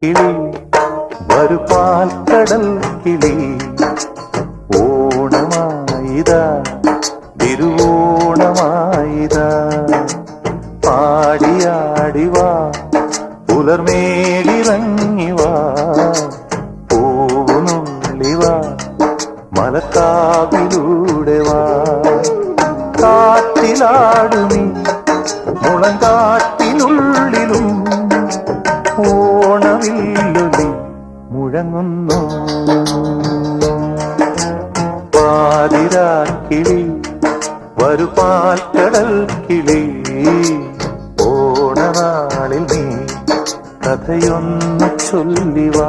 കിളി വരു പാൽക്കടൽ കിളി ഓണമായിതാ തിരുവോണമായിതാ പാടിയാടിവാ പുലർമേലിറങ്ങിവാ പൂവുനുള്ളിവാ മലക്കാവിലൂടെ വാ കാറ്റിലാടുമീ മുളങ്കാട്ടിനുള്ളിലും ഓണവില്ലൊലി മുഴങ്ങുന്നു പാതിരാക്കിളി വരു പാൽക്കടൽ കിളി ഓണനാളിൽ നീ കഥയൊന്നു ചൊല്ലിവാ